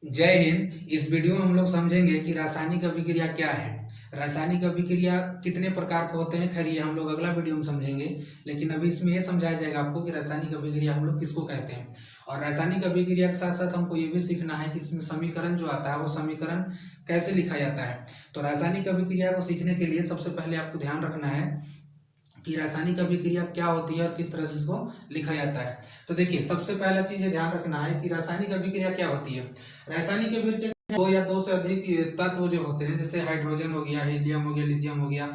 जय हिंद। इस वीडियो में हम लोग समझेंगे कि रासायनिक अभिक्रिया क्या है, रासायनिक अभिक्रिया कितने प्रकार के होते हैं। खैर ये हम लोग अगला वीडियो में समझेंगे, लेकिन अभी इसमें ये समझाया जाएगा आपको कि रासायनिक अभिक्रिया हम लोग किसको कहते हैं। और रासायनिक अभिक्रिया के साथ साथ हमको ये भी सीखना है कि इसमें समीकरण जो आता है वो समीकरण कैसे लिखा जाता है। तो रासायनिक अभिक्रिया को सीखने के लिए सबसे पहले आपको ध्यान रखना है कि रासायनिक अभिक्रिया क्या होती है और किस तरह से इसको लिखा जाता है। तो देखिए, सबसे पहला चीज ये ध्यान रखना है कि रासायनिक अभिक्रिया क्या होती है। रासायनिक अभिक्रिया दो या दो से अधिक तत्व जो होते हैं, जैसे हाइड्रोजन हो गया, हीलियम हो गया, लिथियम हो गया,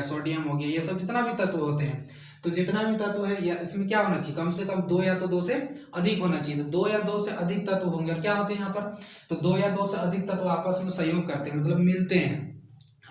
सोडियम हो गया, ये सब जितना भी तत्व होते हैं, तो जितना भी तत्व है या इसमें क्या होना चाहिए, कम से कम दो या तो दो से अधिक होना चाहिए। तो दो या दो से अधिक तत्व होंगे और क्या होते हैं यहाँ पर, तो दो या दो से अधिक तत्व आपस में संयोग करते हैं, मतलब मिलते हैं।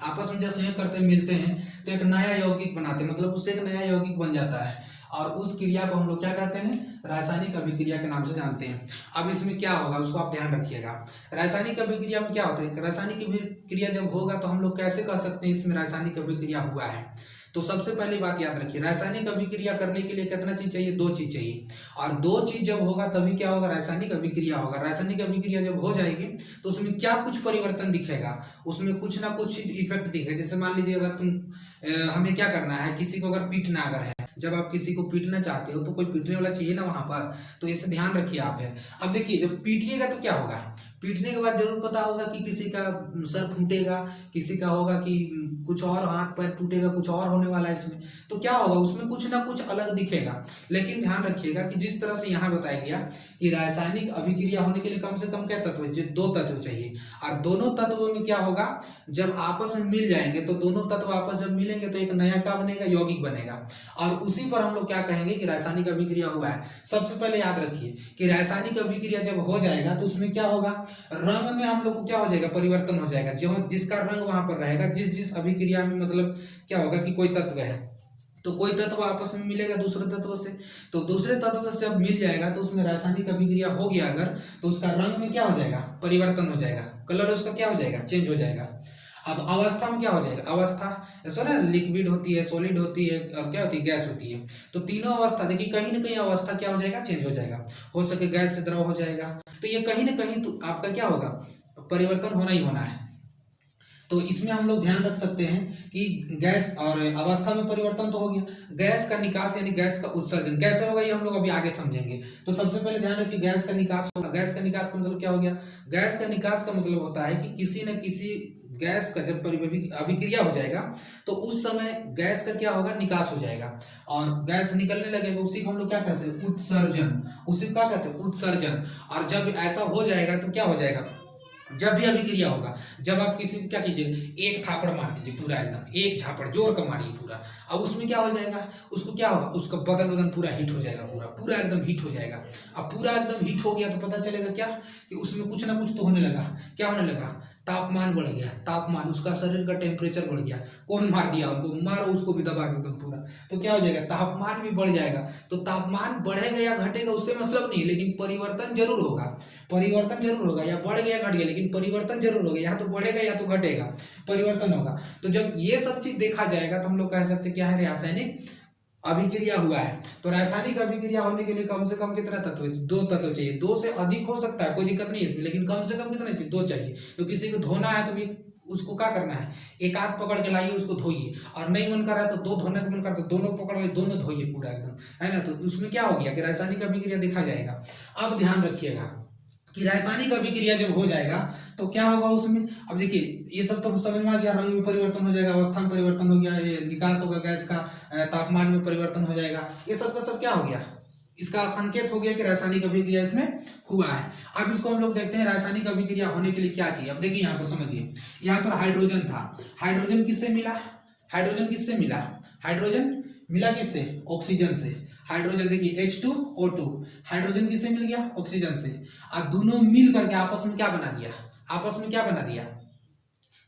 आपस में जब संयोग करते हैं, मिलते हैं, तो एक नया यौगिक बनाते हैं, मतलब उससे एक नया यौगिक बन जाता है। और उस क्रिया को हम लोग क्या कहते हैं, रासायनिक अभिक्रिया के नाम से जानते हैं। अब इसमें क्या होगा उसको आप ध्यान रखिएगा। रासायनिक अभिक्रिया में क्या होता है, रासायनिक अभिक्रिया जब होगा तो हम लोग कैसे कह सकते हैं इसमें रासायनिक अभिक्रिया हुआ है। तो सबसे पहली बात याद रखिए, रासायनिक अभिक्रिया करने के लिए कितना चीज चाहिए, दो चीज चाहिए। और दो चीज जब होगा तभी क्या होगा, रासायनिक अभिक्रिया होगा। रासायनिक अभिक्रिया जब हो जाएगी तो उसमें क्या कुछ परिवर्तन दिखेगा, उसमें कुछ ना कुछ इफेक्ट दिखेगा। जैसे मान लीजिए अगर हमें क्या करना है, किसी को अगर पीटना अगर है, जब आप किसी को पीटना चाहते हो तो कोई पीटने वाला चाहिए ना वहां पर, तो इसे ध्यान रखिए आप है। अब देखिए, जब पीटिएगा तो क्या होगा, पीटने के बाद जरूर पता होगा कि किसी का सर फूटेगा, किसी का होगा कि कुछ और हाथ पैर टूटेगा, कुछ और होने वाला है इसमें। तो क्या होगा, उसमें कुछ ना कुछ अलग दिखेगा। लेकिन ध्यान रखिएगा कि जिस तरह से यहाँ बताया गया कि रासायनिक अभिक्रिया होने के लिए कम से कम क्या तत्व, दो तत्व चाहिए। और दोनों तत्वों में क्या होगा, जब आपस में मिल जाएंगे तो दोनों तत्व आपस में मिलेंगे तो एक नया क्या बनेगा, यौगिक बनेगा। और उसी पर हम लोग क्या कहेंगे कि रासायनिक अभिक्रिया हुआ है। सबसे पहले याद रखिए कि रासायनिक अभिक्रिया जब हो जाएगा तो उसमें क्या होगा, रंग में हम लोग को क्या हो जाएगा, परिवर्तन हो जाएगा। जो जिसका रंग वहां पर रहेगा, जिस जिस अभिक्रिया में मतलब क्या होगा कि कोई तत्व है तो कोई तत्व आपस में मिलेगा दूसरे तत्व से, तो दूसरे तत्व से जब मिल जाएगा तो उसमें रासायनिक अभिक्रिया हो गया अगर, तो उसका रंग में क्या हो जाएगा, परिवर्तन हो जाएगा, कलर उसका क्या हो जाएगा, चेंज हो जाएगा। अब अवस्था में क्या हो जाएगा, अवस्था ऐसा ना, लिक्विड होती है, सॉलिड होती है और क्या होती है, गैस होती है। तो तीनों अवस्था देखिए, कहीं ना कहीं अवस्था क्या हो जाएगा, चेंज हो जाएगा। हो सके गैस से द्रव हो जाएगा, तो ये कहीं ना कहीं तो आपका क्या होगा, परिवर्तन होना ही होना है। तो इसमें हम लोग ध्यान रख सकते हैं कि गैस और अवस्था में परिवर्तन तो हो गया, गैस का निकास यानी गैस का उत्सर्जन कैसे होगा ये हम लोग अभी आगे समझेंगे। तो सबसे पहले ध्यान रखिए, गैस का निकास होगा। गैस का निकास का मतलब क्या हो गया, गैस का निकास का मतलब होता है कि किसी न किसी गैस का जब अभिक्रिया हो जाएगा तो उस समय गैस का क्या होगा, निकास हो जाएगा और गैस निकलने लगेगा, उसी को हम लोग क्या कहते हैं, उत्सर्जन। उसी को क्या कहते हैं, उत्सर्जन। और जब ऐसा हो जाएगा तो क्या हो जाएगा, जब भी अभिक्रिया होगा, जब आप किसी को क्या कीजिए, एक थापड़ मार दीजिए पूरा, एकदम एक झापड़ जोर का मारिए पूरा। अब उसमें क्या हो जाएगा, उसको क्या होगा, उसका बदन बदन पूरा हीट हो जाएगा, पूरा पूरा एकदम हीट हो जाएगा। अब पूरा एकदम हीट हो गया तो पता चलेगा क्या, कि उसमें कुछ ना कुछ तो होने लगा। क्या होने लगा, तापमान बढ़ गया, तापमान, उसका शरीर का टेम्परेचर बढ़ गया। कौन मार दिया उनको, मारो उसको भी दबा के एकदम पूरा। तो क्या हो जाएगा, तापमान भी बढ़ जाएगा। तो तापमान बढ़ेगा या घटेगा उससे मतलब नहीं, लेकिन परिवर्तन जरूर होगा। परिवर्तन जरूर होगा, या बढ़ गया घट गया, लेकिन परिवर्तन जरूर होगा, या तो बढ़ेगा या तो घटेगा, परिवर्तन होगा। तो जब ये सब चीज देखा जाएगा तो हम लोग कह सकते क्या है, रासायनिक अभिक्रिया हुआ है। तो रासायनिक अभिक्रिया होने के लिए कम से कम कितना तत्व, दो तत्व चाहिए। दो से अधिक हो सकता है, कोई दिक्कत नहीं इसमें, लेकिन कम से कम कितना चाहिए, दो चाहिए। तो किसी को धोना है तो भी उसको क्या करना है, एक हाथ पकड़ के लाइए, उसको धोइए। और नहीं मन कर रहा है तो दो धोने का मन करता है, दोनों पकड़ लिए, दोनों धोइए पूरा एकदम, है ना। तो उसमें क्या हो गया कि रासायनिक अभिक्रिया देखा जाएगा। अब ध्यान रखिएगा कि रासायनिक अभिक्रिया जब हो जाएगा तो क्या होगा उसमें। अब देखिए, ये सब तो समझ में आ गया, रंग में परिवर्तन हो जाएगा, अवस्था में परिवर्तन हो गया, ये निकास होगा गैस का, तापमान में परिवर्तन हो जाएगा, ये सब का सब क्या हो गया, इसका संकेत हो गया कि रासायनिक अभिक्रिया इसमें हुआ है। अब इसको हम लोग देखते हैं रासायनिक अभिक्रिया होने के लिए क्या चाहिए। अब देखिए यहाँ पर समझिए, यहाँ पर हाइड्रोजन था, हाइड्रोजन किससे मिला, हाइड्रोजन किससे मिला, हाइड्रोजन मिला किससे, ऑक्सीजन से। हाइड्रोजन देखिए H2O2, हाइड्रोजन किससे मिल गया, ऑक्सीजन से। और दोनों मिल करके आपस में क्या बना दिया, आपस में क्या बना दिया,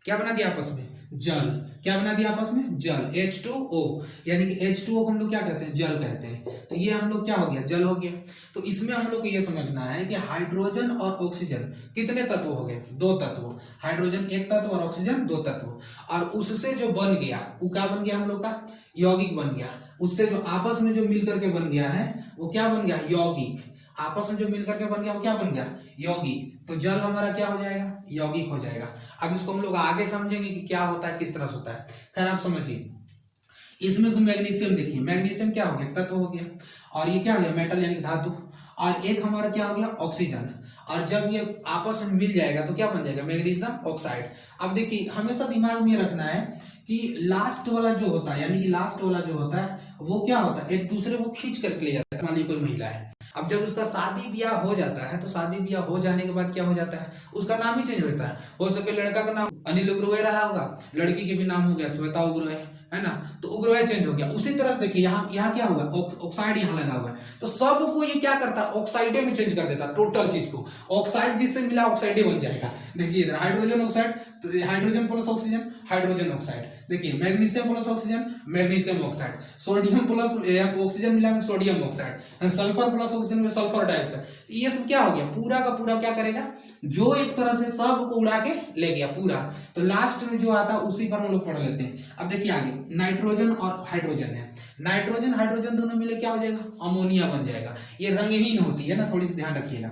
क्या बना दिया आपस में, जल। क्या बना दिया आपस में, जल, H2O, यानी कि H2O को हम लोग क्या कहते हैं, जल कहते हैं। तो ये हम लोग क्या हो गया, जल हो गया। तो इसमें हम लोग को ये समझना है कि हाइड्रोजन और ऑक्सीजन कितने तत्व हो गए, दो तत्व। हाइड्रोजन एक तत्व और ऑक्सीजन दो तत्व। और उससे जो बन गया वो क्या बन गया, हम लोग का यौगिक बन गया। उससे जो आपस में जो मिल करके बन गया है वो क्या बन गया, यौगिक। आपस में जो मिल करके बन गया वो क्या बन गया, यौगिक। तो जल हमारा क्या हो जाएगा, यौगिक हो जाएगा। अब इसको हम लोग आगे समझेंगे कि क्या होता है, किस तरह से होता है। खैर आप समझिए, इसमें से मैग्नीशियम देखिए, मैग्नीशियम क्या हो गया, तत्व हो गया, और ये क्या हो गया, मेटल यानी धातु, और एक हमारा क्या हो गया, ऑक्सीजन। और जब ये आपस में मिल जाएगा तो क्या बन जाएगा, मैग्नीशियम ऑक्साइड। अब देखिए हमेशा दिमाग में रखना है कि लास्ट वाला जो होता है, यानी कि लास्ट वाला जो होता है वो क्या होता है, एक दूसरे को खींच करके ले जाता है। मान लीजिए कोई महिला है, अब जब उसका शादी ब्याह हो जाता है तो शादी ब्याह हो जाने के बाद क्या हो जाता है, उसका नाम ही चेंज हो जाता है। हो सके लड़का का नाम अनिल उग्रवाल रहा होगा, लड़की के भी नाम हो गया श्वेता उग्रवाल, है ना, तो उग्रवाल चेंज हो गया। उसी तरह देखिए यहाँ क्या हुआ, ऑक्साइड यहाँ लगा हुआ है, तो सबको ये क्या करता है, ऑक्साइडे में चेंज कर देता है, टोटल चीज को। ऑक्साइड जिससे मिला ऑक्साइड बन जाएगा। देखिए इधर हाइड्रोजन ऑक्साइड, तो hydrogen plus oxygen, hydrogen oxide. देखिए magnesium plus oxygen, magnesium oxide. Sodium plus oxygen मिला, sodium oxide. Sulphur plus oxygen में सल्फर डाइऑक्साइड। ये सब क्या हो गया, पूरा का पूरा क्या करेगा, जो एक तरह से सब को उड़ा के ले गया पूरा। तो लास्ट में जो आता है उसी पर हम लोग पढ़ लेते हैं। अब देखिए आगे नाइट्रोजन और हाइड्रोजन है, नाइट्रोजन हाइड्रोजन दोनों मिले क्या हो जाएगा, अमोनिया बन जाएगा। ये रंगहीन होती है ना, थोड़ी सी ध्यान रखिएगा,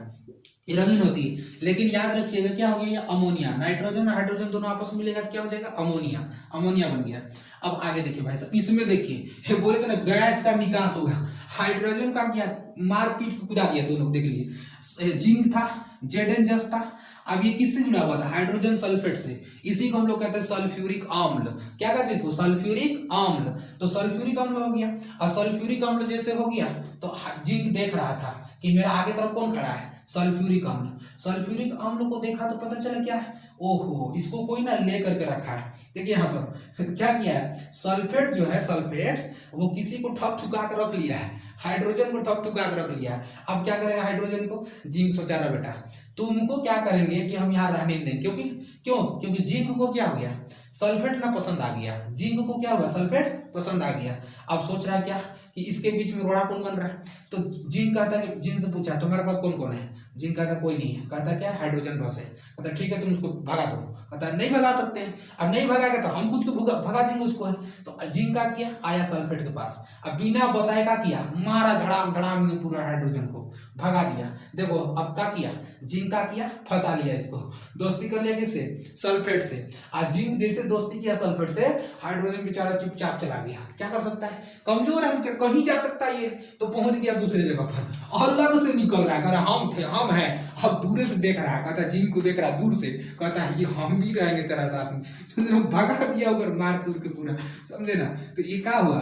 ये रंगीन होती है, लेकिन याद रखिएगा क्या हो गया, ये अमोनिया। नाइट्रोजन और हाइड्रोजन दोनों आपस में मिलेगा तो क्या हो जाएगा, अमोनिया, अमोनिया बन गया। अब आगे देखिए भाई साहब, इसमें देखिए बोले तो ना गैस का निकास होगा। हाइड्रोजन का क्या मार पीट को कुदा दिया दोनों, देख लीजिए, जिंक था, Zn था। अब ये किससे जुड़ा हुआ था, हाइड्रोजन सल्फेट से। इसी को हम लोग कहते हैं सल्फ्यूरिक अम्ल। क्या कहते हैं इसको, सल्फ्यूरिक अम्ल। तो सल्फ्यूरिक अम्ल हो गया, और सल्फ्यूरिक अम्ल जैसे हो गया तो जिंक देख रहा था कि मेरा आगे तरफ कौन खड़ा है, सल्फ्यूरिक अम्ल। सल्फ्यूरिक अम्ल को देखा तो पता चला क्या है, ओहो इसको कोई ना ले करके रखा है। देखिए यहाँ पर क्या किया है, सल्फेट जो है, सल्फेट वो किसी को ठप ठुका कर रख लिया है, हाइड्रोजन को ठप ठुका कर रख लिया है। अब क्या करेगा हाइड्रोजन को, जिंक सोचा रहा बेटा तुमको क्या करेंगे कि हम यहाँ रहने दें, क्योंकि जिंक को क्या हो गया, सल्फेट ना पसंद आ गया, जिंक को क्या हुआ, सल्फेट पसंद आ गया। अब सोच रहा है क्या कि इसके बीच में रोड़ा कौन बन रहा है, तो जिंक कहता है, जिंक से पूछा तुम्हारे पास कौन कौन है, जिंक कहता कोई नहीं है, कहता क्या हाइड्रोजन बस है। कहता ठीक है तुम उसको भगा दो, कहता नहीं भगा सकते हैं। अब नहीं भगाएगा तो हम कुछ को भगा देंगे उसको। तो जिंक का किया, आया सल्फेट के पास, अब बिना बताए का किया, मारा धड़ाम धड़ाम पूरा हाइड्रोजन को भगा दिया। देखो अब क्या किया, जिंक का किया, फंसा लिया इसको, दोस्ती कर लिया किससे, सल्फेट से। आज जिंक जैसे दोस्ती किया सल्फेट से, हाइड्रोजन बेचारा चुपचाप चला गया। क्या कर सकता है, कमजोर है, कहीं जा सकता है ये, तो पहुंच गया दूसरे जगह पर, अलग से निकल रहा है, कह रहा हम थे, हम हैं। अब दूर से देख रहा है, कहता जिंक को देख रहा है दूर से, कहता है कि हम भी रहेंगे तेरा साथ में। भगा दिया उधर मार तूर के पूरा, समझे ना। तो ये क्या हुआ,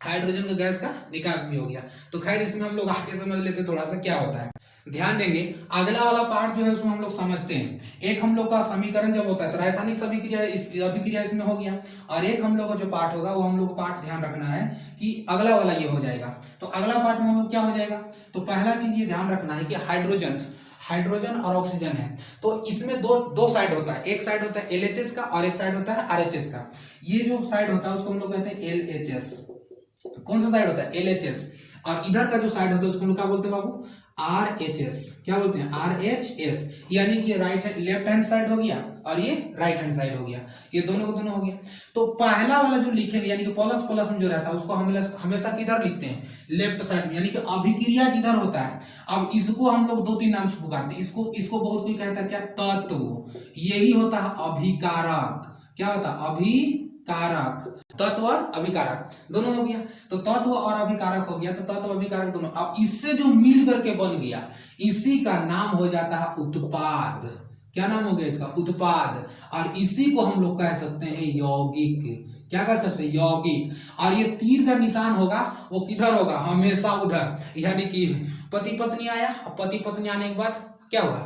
हाइड्रोजन का गैस का निकास भी हो गया। तो खैर इसमें हम लोग आगे समझ लेते थोड़ा सा क्या होता है, ध्यान देंगे। अगला वाला पार्ट जो है उसमें हम लोग समझते हैं। एक हम लोग का समीकरण जब होता है तो रासायनिक अभिक्रिया इसमें हो गया, और एक हम लोग का जो पार्ट होगा वो हम लोग पार्ट ध्यान रखना है कि अगला वाला ये हो जाएगा। तो अगला पार्ट में हम लोग क्या हो जाएगा, तो पहला चीज ये ध्यान रखना है कि हाइड्रोजन और ऑक्सीजन है, तो इसमें दो साइड होता है, एक साइड होता है LHS का और एक साइड होता है RHS का। ये जो साइड होता है उसको हम लोग कहते हैं LHS। कौन सा साइड होता है, LHS। और इधर का जो साइड होता है उसको हम लोग क्या बोलते हैं बाबू, RHS। क्या बोलते हैं, RHS, यानी कि लेफ्ट हैंड साइड हो गया और ये राइट हैंड साइड हो गया, ये दोनों को दोनों हो गया। तो पहला वाला जो लिखेंगे यानी कि प्लस प्लस में जो रहता है उसको हमेशा किधर लिखते हैं, लेफ्ट साइड में, यानी कि अभिक्रिया जिधर होता है। अब इसको हम लोग 2-3 नाम से पुकारते हैं, इसको बहुत कोई कहता है क्या, तत्व। यही होता है अभिकारक। क्या होता है, अभिकारक, तत्व और अभिकारक दोनों हो गया। तो तत्व और अभिकारक हो गया, तो तत्व अभिकारक दोनों। अब इससे जो मिल करके बन गया इसी का नाम हो जाता है उत्पाद। क्या नाम हो गया इसका, उत्पाद। और इसी को हम लोग कह सकते हैं यौगिक। क्या कह सकते हैं, यौगिक। और ये तीर का निशान होगा वो किधर होगा, हमेशा उधर। यानी कि पति पत्नी आया, अब पति पत्नी आने के बाद क्या हुआ,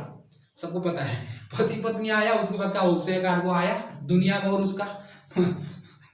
सबको पता है, पति पत्नी आया, उसके बाद क्या हुआ, उससे एक आदमी आया दुनिया में और उसका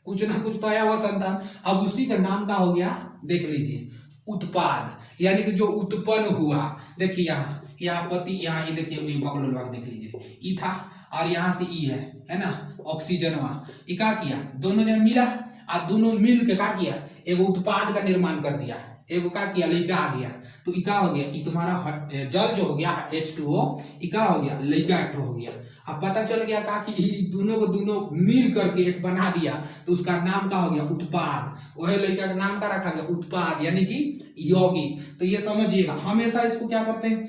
कुछ ना कुछ तो आया हुआ संतान। अब उसी का नाम का हो गया, देख लीजिए, उत्पाद। यानी कि जो उत्पन्न हुआ। देखिए यहाँ पति, यहाँ ये देखिए बगल भाग देख लीजिए, ई था और यहाँ से ई है ना, ऑक्सीजन वहाँ। ये क्या किया, दोनों जन मिला और दोनों मिल के क्या किया, एगो उत्पाद का निर्माण कर दिया। एगो क्या किया, लड़का आ गया, तो इका हो गया, ये तुम्हारा जल जो हो गया H2O, इका हो गया, लड़का एक हो गया। अब पता चल गया का कि दोनों को दोनों मिल करके एक बना दिया, तो उसका नाम का हो गया उत्पाद। वह लड़का का नाम का रखा गया उत्पाद, यानी कि यौगिक। तो ये समझिएगा, हमेशा इसको क्या करते हैं,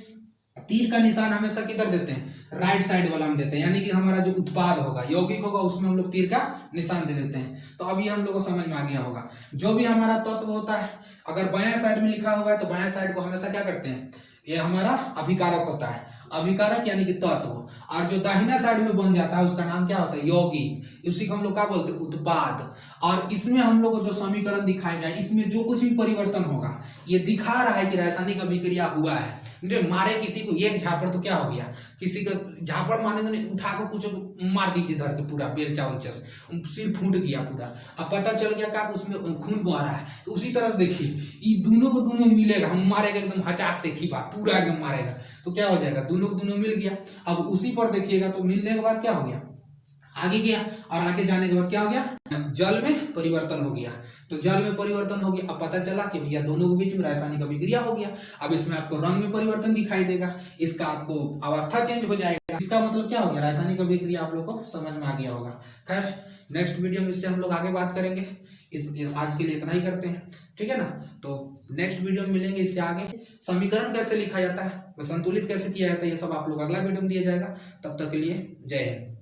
तीर का निशान हमेशा किधर देते हैं, राइट साइड वाला हम देते हैं, यानी कि हमारा जो उत्पाद होगा यौगिक होगा उसमें हम लोग तीर का निशान दे देते हैं। तो अभी हम लोग को समझ में आ गया होगा, जो भी हमारा तत्व होता है अगर बायां साइड में लिखा हुआ है तो बायां साइड को हमेशा क्या करते हैं, ये हमारा अभिकारक होता है, अभिकारक यानी कि तत्व, और जो दाहिना साइड में बन जाता है उसका नाम क्या होता है, यौगिक, उसी को हम लोग क्या बोलते हैं, उत्पाद। और इसमें हम लोग को जो समीकरण दिखाएगा इसमें जो कुछ भी परिवर्तन होगा ये दिखा रहा है कि रासायनिक अभिक्रिया हुआ है। मारे किसी को एक झापड़ तो क्या हो गया, किसी का झापड़ मारने तो नहीं, उठा को कुछ मार दीजिए धर के पूरा बेलचा उलचस, सिर फूट गया पूरा, अब पता चल गया क्या उसमें खून बह रहा है। तो उसी तरह से देखिए ये दोनों को दोनों मिलेगा, हम मारेगा एकदम हचाक से की बात पूरा एकदम मारेगा तो क्या हो जाएगा, दोनों को दोनों मिल गया। अब उसी पर देखिएगा तो मिलने के बाद क्या हो गया, आगे गया, और आगे जाने के बाद क्या हो गया, जल में परिवर्तन हो गया। तो जल में परिवर्तन हो गया, अब पता चला कि भैया दोनों के बीच में रासायनिक अभिक्रिया हो गया। अब इसमें आपको रंग में परिवर्तन दिखाई देगा, इसका आपको अवस्था चेंज हो जाएगा। इसका मतलब क्या हो गया, रासायनिक अभिक्रिया आप लोग को समझ में आ गया होगा। खैर नेक्स्ट वीडियो में इससे हम लोग आगे बात करेंगे, आज के लिए इतना ही करते हैं, ठीक है ना। तो नेक्स्ट वीडियो में मिलेंगे, इससे आगे समीकरण कैसे लिखा जाता है, संतुलित कैसे किया जाता है, ये सब आप लोग अगला वीडियो में दिया जाएगा। तब तक के लिए जय हिंद।